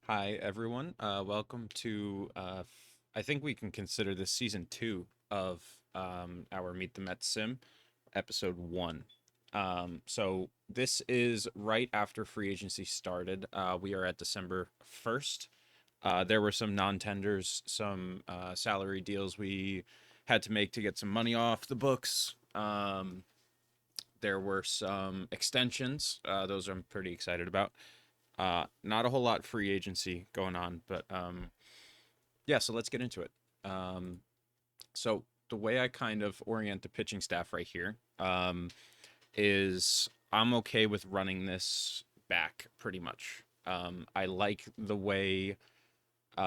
Hi, everyone. Welcome to, I think we can consider this season two of our Meet the Mets sim, episode one. So this is right after free agency started. We are at December 1st. There were some non-tenders, some salary deals we had to make to get some money off the books. There were some extensions. Those I'm pretty excited about. Not a whole lot free agency going on, but yeah, so let's get into it. Um, so the way I kind of orient the pitching staff right here is I'm okay with running this back pretty much. I like the way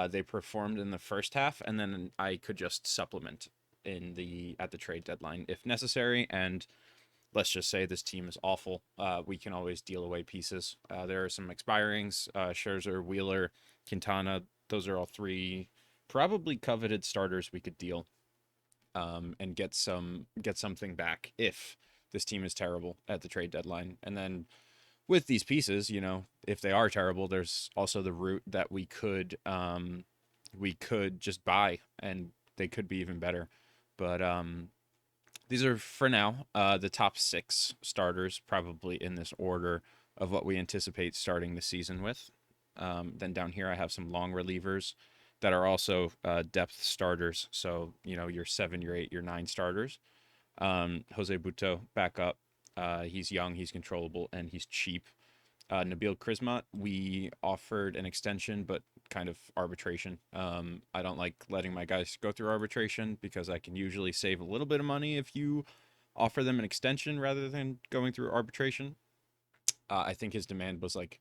they performed in the first half, and then I could just supplement in the at the trade deadline if necessary. And let's just say this team is awful. We can always deal away pieces. There are some expirings: Scherzer, Wheeler, Quintana. Those are all three probably coveted starters we could deal and get something back if this team is terrible at the trade deadline. And then with these pieces, if they are terrible, there's also the route that we could just buy and they could be even better. But these are for now the top six starters, probably in this order of what we anticipate starting the season with. Then down here, I have some long relievers that are also depth starters. So, your seven, your eight, your nine starters. Jose Buto back up. He's young, he's controllable, and he's cheap. Nabil Krismat, we offered an extension, but kind of arbitration. I don't like letting my guys go through arbitration because I can usually save a little bit of money if you offer them an extension rather than going through arbitration. I think his demand was like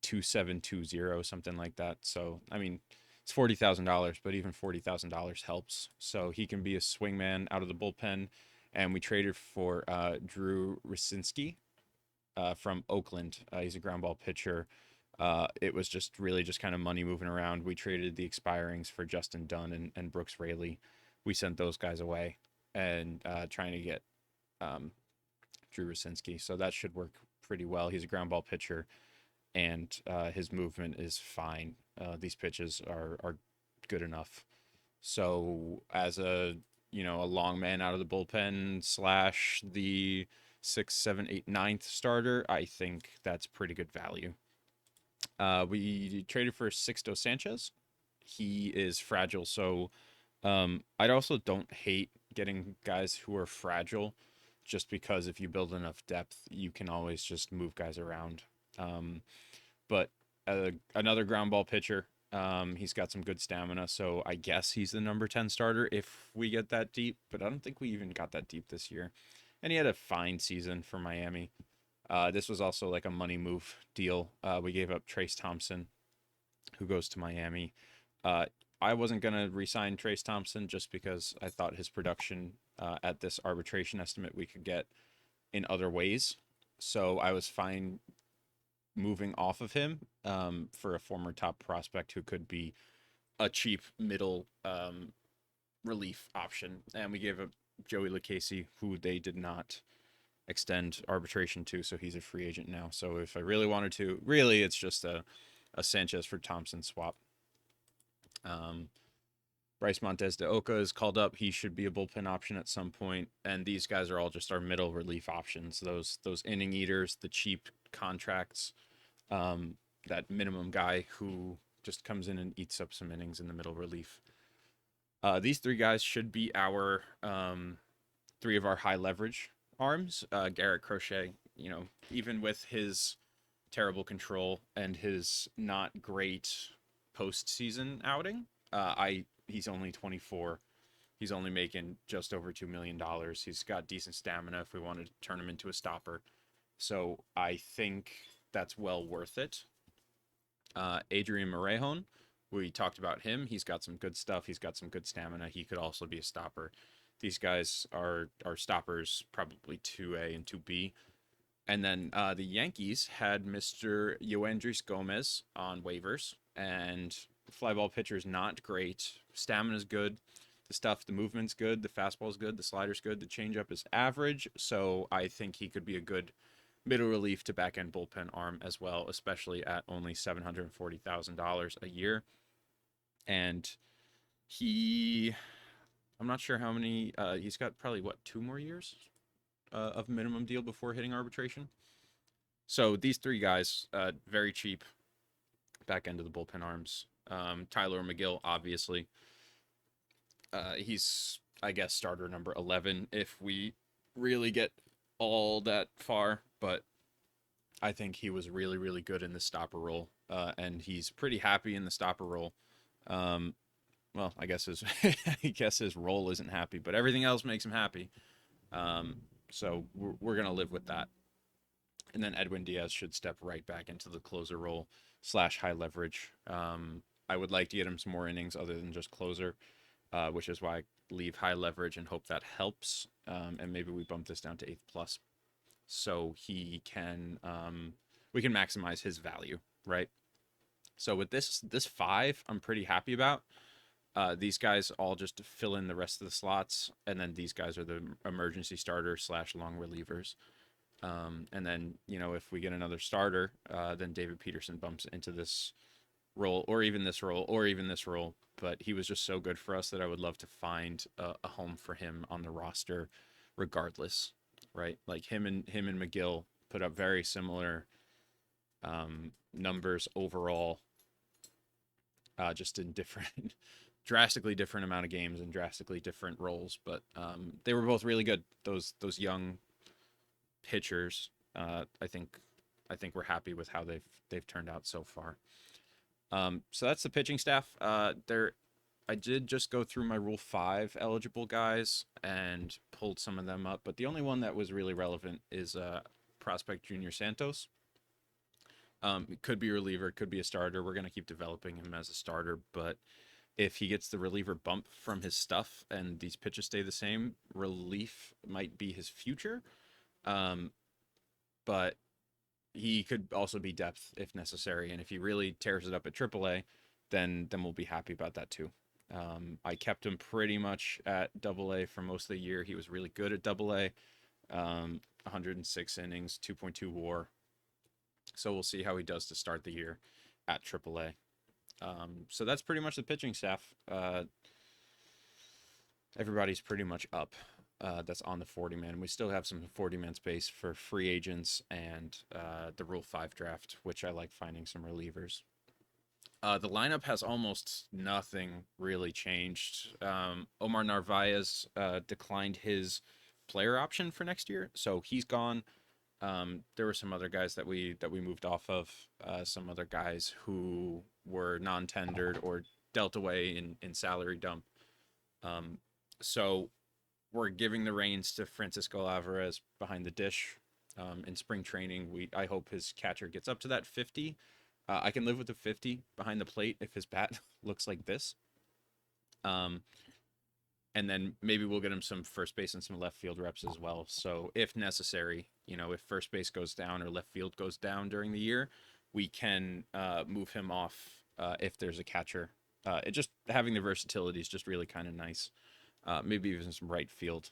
2720, something like that. So I mean, it's $40,000, but even $40,000 helps. So he can be a swingman out of the bullpen, and we traded for Drew Rasinski from Oakland. He's a ground ball pitcher. It was just really just kind of money moving around. We traded the expirings for Justin Dunn and Brooks Raley. We sent those guys away and trying to get um, Drew Rasinski. So that should work pretty well. He's a ground ball pitcher and his movement is fine. These pitches are good enough. So as a long man out of the bullpen slash the six, seven, eight, ninth starter, I think that's pretty good value. We traded for Sixto Sanchez. He is fragile, so I also don't hate getting guys who are fragile, just because if you build enough depth, you can always just move guys around. Um, but another ground ball pitcher. He's got some good stamina, so I guess he's the number 10 starter if we get that deep, but I don't think we even got that deep this year. And he had a fine season for Miami. This was also like a money move deal. We gave up Trace Thompson, who goes to Miami. Uh, I wasn't going to resign Trace Thompson just because I thought his production at this arbitration estimate we could get in other ways. So I was fine moving off of him for a former top prospect who could be a cheap middle relief option. And we gave up Joey LaCasey, who they did not extend arbitration to, so he's a free agent now. So if I really wanted to, really, it's just a Sanchez for Thompson swap. Um, Bryce Montes de Oca is called up. He should be a bullpen option at some point. And these guys are all just our middle relief options. Those inning eaters, the cheap contracts, um, that minimum guy who just comes in and eats up some innings in the middle relief. These three guys should be our three of our high leverage arms. Garrett Crochet, even with his terrible control and his not great postseason outing, he's only 24. He's only making just over $2 million. He's got decent stamina if we wanted to turn him into a stopper. So I think that's well worth it. Adrian Morejon, we talked about him. He's got some good stuff. He's got some good stamina. He could also be a stopper. These guys are stoppers, probably 2A and 2B. And then the Yankees had Mr. Yoendris Gomez on waivers, and fly ball pitcher's not great. Stamina's good. The movement's good. The fastball's good. The slider's good. The changeup is average. So I think he could be a good middle relief to back end bullpen arm as well, especially at only $740,000 a year. And he, I'm not sure how many. He's got probably what 2 more years of minimum deal before hitting arbitration. So these three guys, very cheap, back end of the bullpen arms. Tyler McGill, obviously, he's I guess starter number 11 if we really get all that far, but I think he was really really good in the stopper role, and he's pretty happy in the stopper role. Um, well, I guess his I guess his role isn't happy, but everything else makes him happy. So we're gonna live with that. And then Edwin Diaz should step right back into the closer role slash high leverage. I would like to get him some more innings other than just closer, which is why I leave high leverage and hope that helps. And maybe we bump this down to 8th plus, so he can we can maximize his value, right? So with this 5, I'm pretty happy about. These guys all just fill in the rest of the slots, and then these guys are the emergency starters slash long relievers. And then, if we get another starter, then David Peterson bumps into this role, or even this role, or even this role. But he was just so good for us that I would love to find a home for him on the roster, regardless, right? Like him and McGill put up very similar numbers overall, just in different, drastically different amount of games and drastically different roles. But they were both really good. Those young pitchers, I think we're happy with how they've turned out so far. So that's the pitching staff. I did just go through my Rule 5 eligible guys and pulled some of them up, but the only one that was really relevant is prospect Junior Santos. It could be a reliever, it could be a starter. We're going to keep developing him as a starter, but if he gets the reliever bump from his stuff and these pitches stay the same, relief might be his future. But he could also be depth if necessary, and if he really tears it up at AAA, then we'll be happy about that too. I kept him pretty much at AA for most of the year. He was really good at AA, 106 innings, 2.2 WAR. So we'll see how he does to start the year at AAA. So that's pretty much the pitching staff. Everybody's pretty much up. That's on the 40-man. We still have some 40-man space for free agents and the Rule 5 draft, which I like finding some relievers. The lineup has almost nothing really changed. Omar Narvaez declined his player option for next year, so he's gone. There were some other guys that we moved off of, some other guys who were non-tendered or dealt away in salary dump. So we're giving the reins to Francisco Alvarez behind the dish. In spring training, I hope his catcher gets up to that 50. I can live with the 50 behind the plate if his bat looks like this. And then maybe we'll get him some first base and some left field reps as well. So if necessary, if first base goes down or left field goes down during the year, we can move him off if there's a catcher. Just having the versatility is just really kind of nice. Maybe even some right field.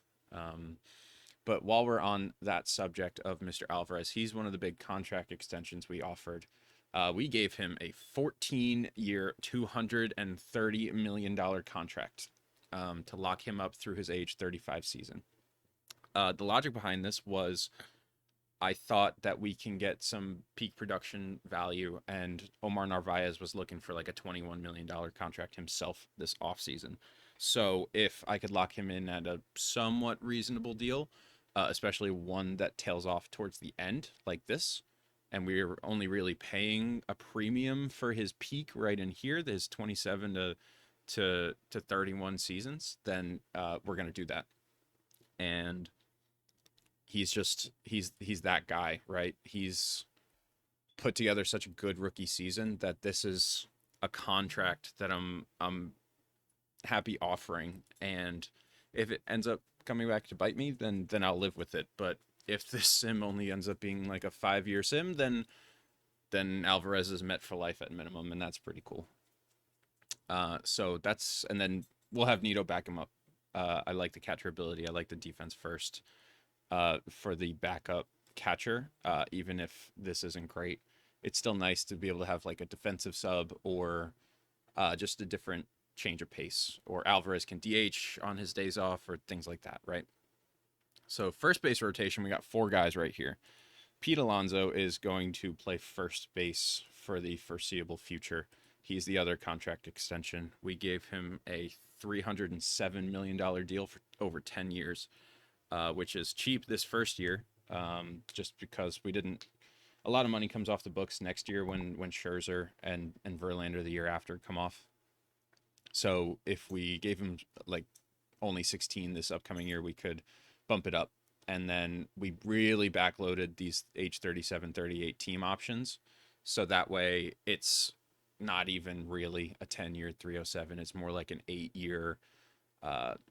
But while we're on that subject of Mr. Alvarez, he's one of the big contract extensions we offered. We gave him a 14-year, $230 million contract to lock him up through his age 35 season. The logic behind this was I thought that we can get some peak production value, and Omar Narvaez was looking for like a $21 million contract himself this offseason. So if I could lock him in at a somewhat reasonable deal, especially one that tails off towards the end like this, and we're only really paying a premium for his peak right in here, his 27 to 31 seasons, then we're going to do that. And he's that guy, right? He's put together such a good rookie season that this is a contract that I'm happy offering. And if it ends up coming back to bite me, then I'll live with it. But if this sim only ends up being like a 5-year sim, then Alvarez is met for life at minimum, and that's pretty cool. So that's, and then we'll have Nito back him up. I like the catcher ability. I like the defense first for the backup catcher, even if this isn't great. It's still nice to be able to have like a defensive sub or just a different change of pace. Or Alvarez can DH on his days off or things like that, right? So first base rotation, we got four guys right here. Pete Alonso is going to play first base for the foreseeable future. He's the other contract extension. We gave him a $307 million deal for over 10 years, which is cheap this first year, just because we didn't. A lot of money comes off the books next year when Scherzer and Verlander the year after come off. So if we gave him like only 16 this upcoming year, we could bump it up. And then we really backloaded these age 37, 38 team options. So that way it's not even really a 10-year 307. It's more like an 8-year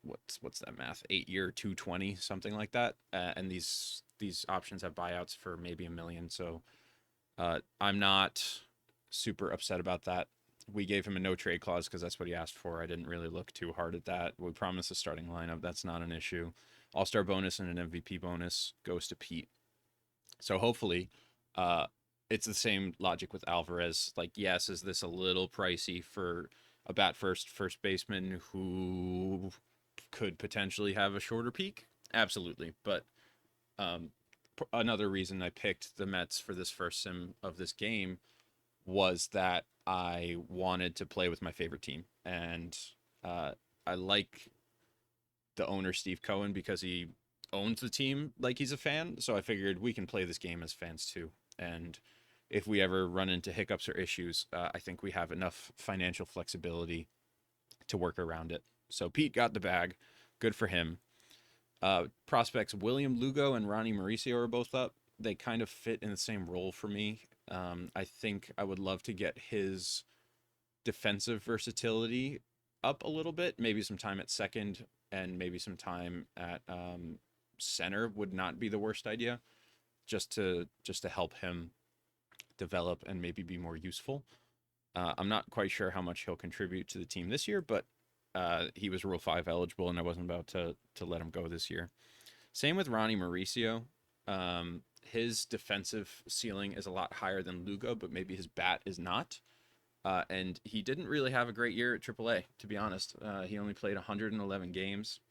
what's that math? 8-year 220, something like that. And these options have buyouts for maybe $1 million. So I'm not super upset about that. We gave him a no trade clause because that's what he asked for. I didn't really look too hard at that. We promised a starting lineup. That's not an issue. All-star bonus and an MVP bonus goes to Pete. So hopefully, it's the same logic with Alvarez. Like, yes, is this a little pricey for a first baseman who could potentially have a shorter peak? Absolutely. But another reason I picked the Mets for this first sim of this game was that I wanted to play with my favorite team. And I like the owner, Steve Cohen, because he owns the team like he's a fan. So I figured we can play this game as fans too. And if we ever run into hiccups or issues, I think we have enough financial flexibility to work around it. So Pete got the bag. Good for him. Prospects William Lugo and Ronnie Mauricio are both up. They kind of fit in the same role for me. I think I would love to get his defensive versatility up a little bit. Maybe some time at second and maybe some time at center would not be the worst idea. Just to help him develop and maybe be more useful. I'm not quite sure how much he'll contribute to the team this year, but he was Rule 5 eligible, and I wasn't about to let him go this year. Same with Ronnie Mauricio. His defensive ceiling is a lot higher than Lugo, but maybe his bat is not. And he didn't really have a great year at AAA, to be honest. He only played 111 games,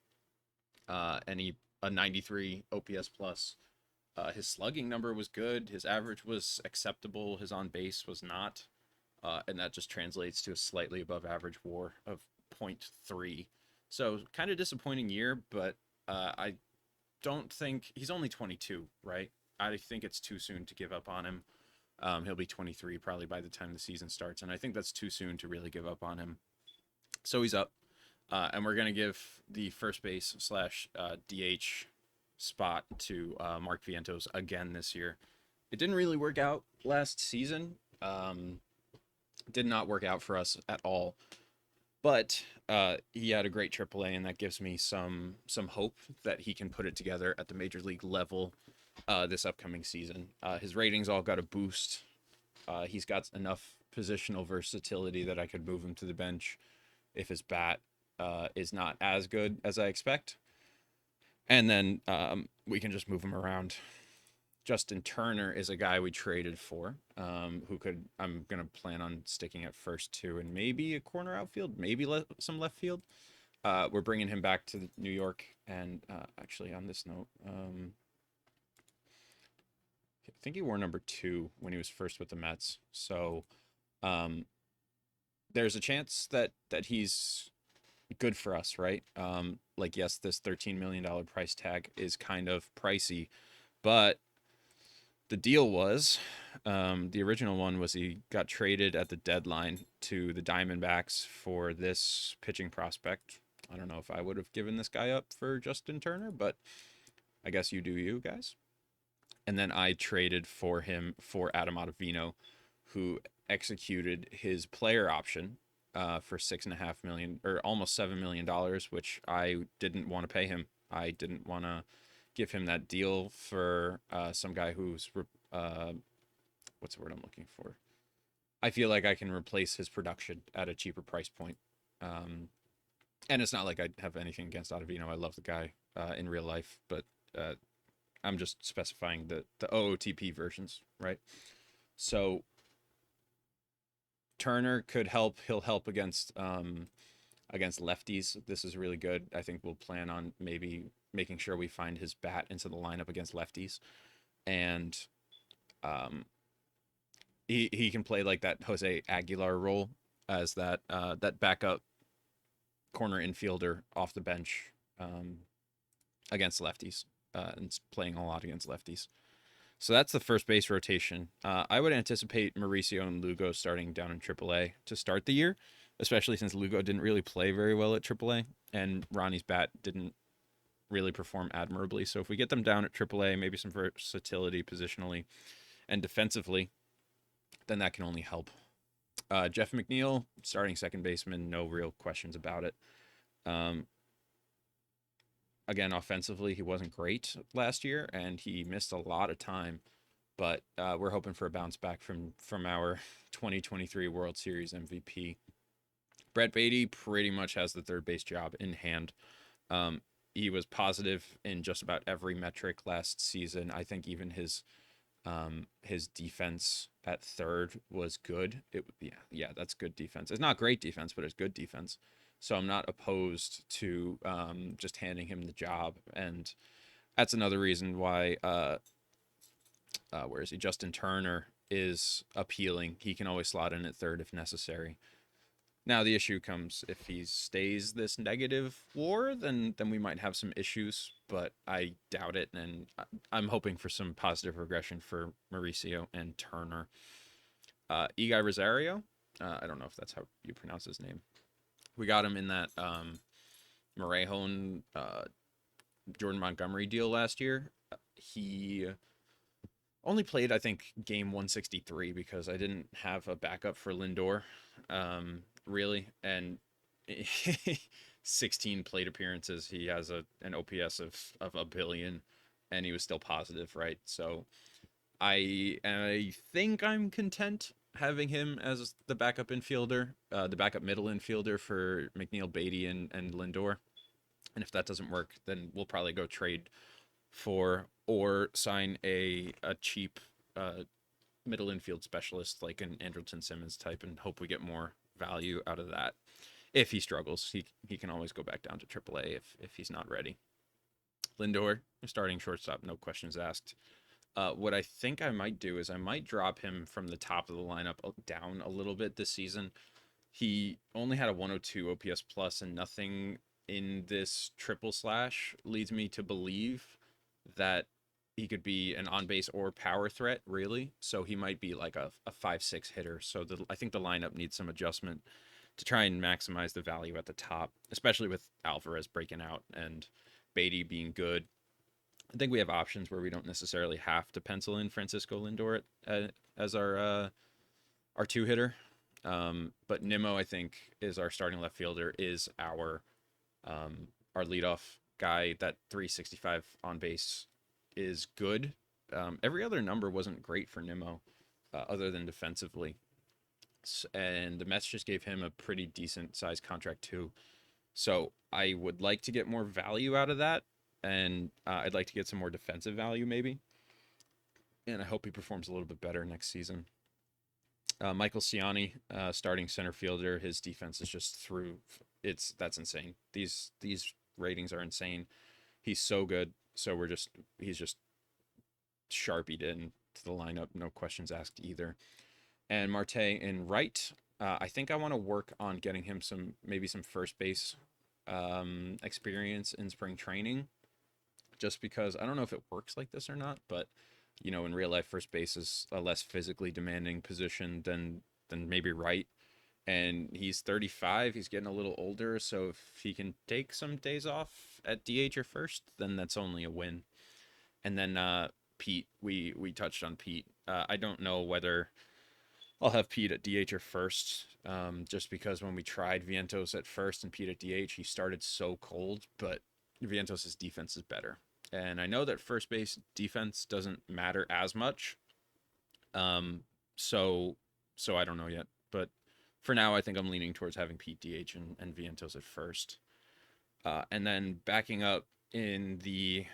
and he a 93 OPS plus. His slugging number was good. His average was acceptable. His on base was not. And that just translates to a slightly above average WAR of 0.3. So kind of disappointing year, but I don't think he's only 22, right? I think it's too soon to give up on him. He'll be 23 probably by the time the season starts, and I think that's too soon to really give up on him. So he's up, and we're gonna give the first base slash DH spot to Mark Vientos again this year. It didn't really work out last season. Did not work out for us at all. But he had a great AAA, and that gives me some hope that he can put it together at the major league level this upcoming season. His ratings all got a boost. He's got enough positional versatility that I could move him to the bench if his bat is not as good as I expect. And then we can just move him around. Justin Turner is a guy we traded for, who could, I'm going to plan on sticking at first too, and maybe a corner outfield, maybe some left field. We're bringing him back to New York. And actually on this note, I think he wore number 2 when he was first with the Mets. So there's a chance that he's good for us, right? Like, yes, this $13 million price tag is kind of pricey, but the deal was, the original one was he got traded at the deadline to the Diamondbacks for this pitching prospect. I don't know if I would have given this guy up for Justin Turner, but I guess you do you guys. And then I traded for him for Adam Ottavino, who executed his player option for $6.5 million or almost $7 million, which I didn't want to pay him. I didn't want to give him that deal for some guy who's what's the word I'm looking for? I feel like I can replace his production at a cheaper price point. And it's not like I have anything against Ottavino. I love the guy in real life, but I'm just specifying the OOTP versions, right? So Turner could help. He'll help against lefties. This is really good. I think we'll plan on maybe making sure we find his bat into the lineup against lefties, and um, he can play like that Jose Aguilar role as that backup corner infielder off the bench against lefties, and playing a lot against lefties. So that's the first base rotation. I would anticipate Mauricio and Lugo starting down in AAA to start the year, especially since Lugo didn't really play very well at AAA and Ronnie's bat didn't really perform admirably. So if we get them down at AAA, maybe some versatility positionally and defensively, then that can only help. Jeff McNeil, starting second baseman, no real questions about it. Um, Again, offensively, he wasn't great last year, and he missed a lot of time. But we're hoping for a bounce back from our 2023 World Series MVP. Brett Beatty pretty much has the third base job in hand. Um, he was positive in just about every metric last season. I think even his defense at third was good. Yeah, that's good defense. It's not great defense, but it's good defense. So I'm not opposed to just handing him the job, and that's another reason why where is he? Justin Turner is appealing. He can always slot in at third if necessary. Now the issue comes if he stays this negative WAR, then we might have some issues, but I doubt it, and I'm hoping for some positive regression for Mauricio and Turner. Eguy Rosario, I don't know if that's how you pronounce his name. We got him in that Morejon Jordan Montgomery deal last year. He only played, I think, game 163 because I didn't have a backup for Lindor, really. And 16 plate appearances. He has an OPS of a billion, and he was still positive, right? So I think I'm content having him as the backup infielder, the backup middle infielder for McNeil, Beatty, and Lindor. And if that doesn't work, then we'll probably go trade for or sign a cheap middle infield specialist like an Andrelton Simmons type and hope we get more value out of that. If he struggles, he can always go back down to AAA if he's not ready. Lindor, starting shortstop, no questions asked. What I think I might do is I might drop him from the top of the lineup down a little bit this season. He only had a 102 OPS plus, and nothing in this triple slash leads me to believe that he could be an on base or power threat, really. So he might be like a 5-6 hitter. So I think the lineup needs some adjustment to try and maximize the value at the top, especially with Alvarez breaking out and Beatty being good. I think we have options where we don't necessarily have to pencil in Francisco Lindor as our two hitter. But Nimmo, I think, is our starting left fielder, is our leadoff guy. That 365 on base is good. Every other number wasn't great for Nimmo, other than defensively. And the Mets just gave him a pretty decent sized contract too. So I would like to get more value out of that, and I'd like to get some more defensive value maybe. And I hope he performs a little bit better next season. Michael Ciani, starting center fielder, his defense is just through. That's insane. These ratings are insane. He's so good. So he's just sharpied in to the lineup, no questions asked either. And Marte in right. I think I want to work on getting him maybe some first base experience in spring training, just because I don't know if it works like this or not, but in real life, first base is a less physically demanding position than maybe right. And he's 35. He's getting a little older, so if he can take some days off at DH or first, then that's only a win. And then Pete, we touched on Pete. I don't know whether I'll have Pete at DH or first, just because when we tried Vientos at first and Pete at DH, he started so cold, but Vientos' defense is better. And I know that first base defense doesn't matter as much. So I don't know yet. But for now, I think I'm leaning towards having Pete DH and Vientos at first. And then backing up in the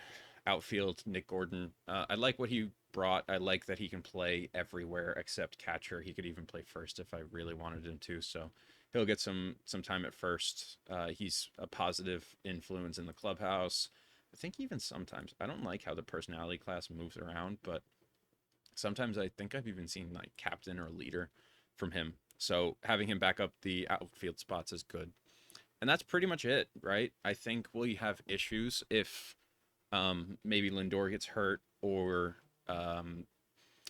outfield, Nick Gordon. I like what he brought. I like that he can play everywhere except catcher. He could even play first if I really wanted him to. So he'll get some time at first. He's a positive influence in the clubhouse. I think even sometimes I don't like how the personality class moves around, but sometimes I think I've even seen like captain or leader from him. So having him back up the outfield spots is good. And that's pretty much it, right? I think we'll have issues if maybe Lindor gets hurt um,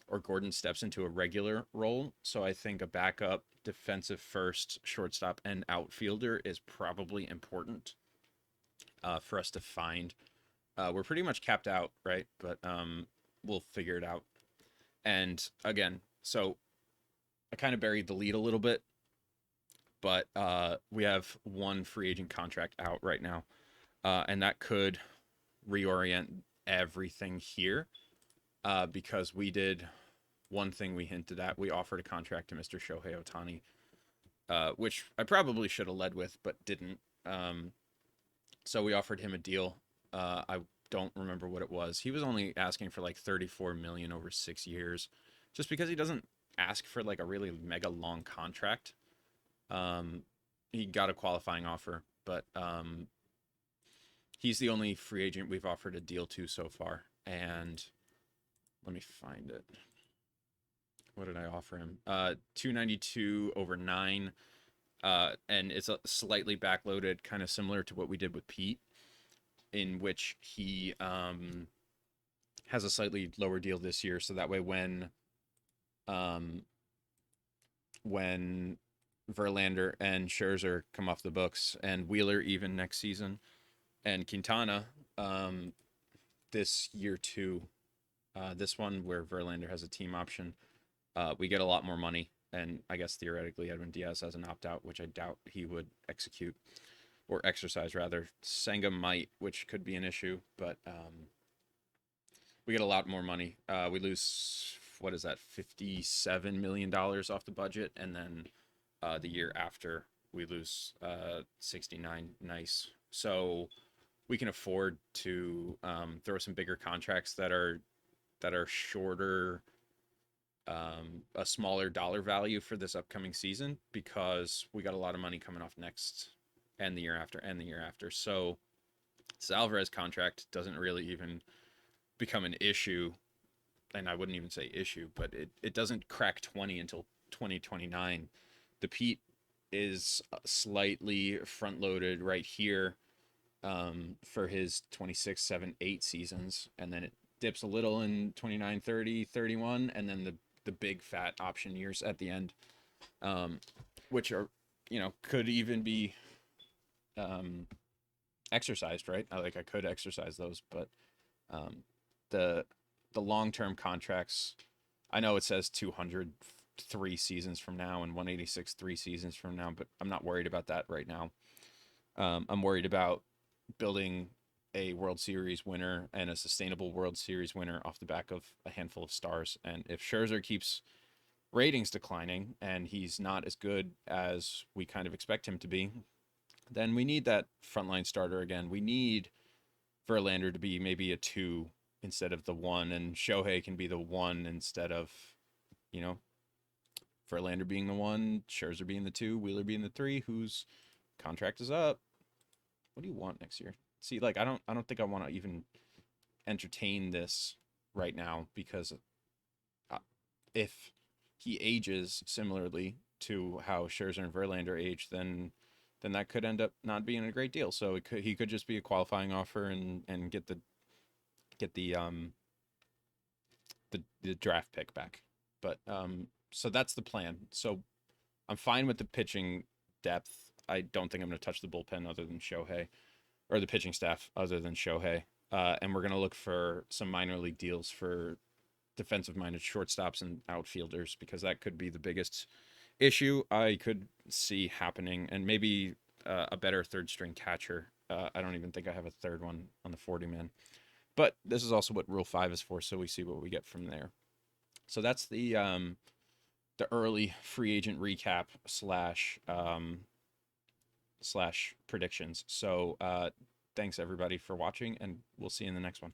or Gordon steps into a regular role. So I think a backup defensive first shortstop and outfielder is probably important for us to find. We're pretty much capped out, right? But we'll figure it out. And again, so I kind of buried the lead a little bit, but we have one free agent contract out right now, and that could reorient everything here because we did one thing we hinted at. We offered a contract to Mr. Shohei Ohtani, which I probably should have led with, but didn't. So we offered him a deal. I don't remember what it was. He was only asking for like 34 million over 6 years, just because he doesn't ask for like a really mega long contract. Um, he got a qualifying offer, but he's the only free agent we've offered a deal to so far. And let me find it. What did I offer him? 292 over 9. And it's a slightly backloaded, kind of similar to what we did with Pete, in which he has a slightly lower deal this year. So that way, when Verlander and Scherzer come off the books, and Wheeler even next season, and Quintana this year too, this one where Verlander has a team option, we get a lot more money. And I guess theoretically Edwin Diaz has an opt out, which I doubt he would execute or exercise rather. Senga might, which could be an issue, but we get a lot more money. We lose, what is that, $57 million off the budget, and then the year after we lose 69. Nice. So we can afford to throw some bigger contracts that are shorter, a smaller dollar value for this upcoming season, because we got a lot of money coming off next and the year after and the year after. So this Alvarez contract doesn't really even become an issue, and I wouldn't even say issue, but it doesn't crack 20 until 2029. The Pete is slightly front loaded right here for his 26, 7, 8 seasons, and then it dips a little in 29, 30, 31, and then the big fat option years at the end, which are, could even be exercised, right? I could exercise those, but the long-term contracts, I know it says 203 seasons from now and 186 3 seasons from now, but I'm not worried about that right now. I'm worried about building a World Series winner and a sustainable World Series winner off the back of a handful of stars. And if Scherzer keeps ratings declining and he's not as good as we kind of expect him to be, then we need that frontline starter again. We need Verlander to be maybe a 2 instead of the 1, and Shohei can be the 1 instead of, Verlander being the 1, Scherzer being the 2, Wheeler being the 3, whose contract is up. What do you want next year? See, I don't think I want to even entertain this right now, because if he ages similarly to how Scherzer and Verlander age, then that could end up not being a great deal. So he could just be a qualifying offer and get the draft pick back. But so that's the plan. So I'm fine with the pitching depth. I don't think I'm going to touch the bullpen other than Shohei, or the pitching staff other than Shohei. And we're going to look for some minor league deals for defensive-minded shortstops and outfielders, because that could be the biggest issue I could see happening, and maybe a better third-string catcher. I don't even think I have a third one on the 40-man. But this is also what Rule 5 is for, so we see what we get from there. So that's the early free agent recap slash predictions. So thanks everybody for watching, and we'll see you in the next one.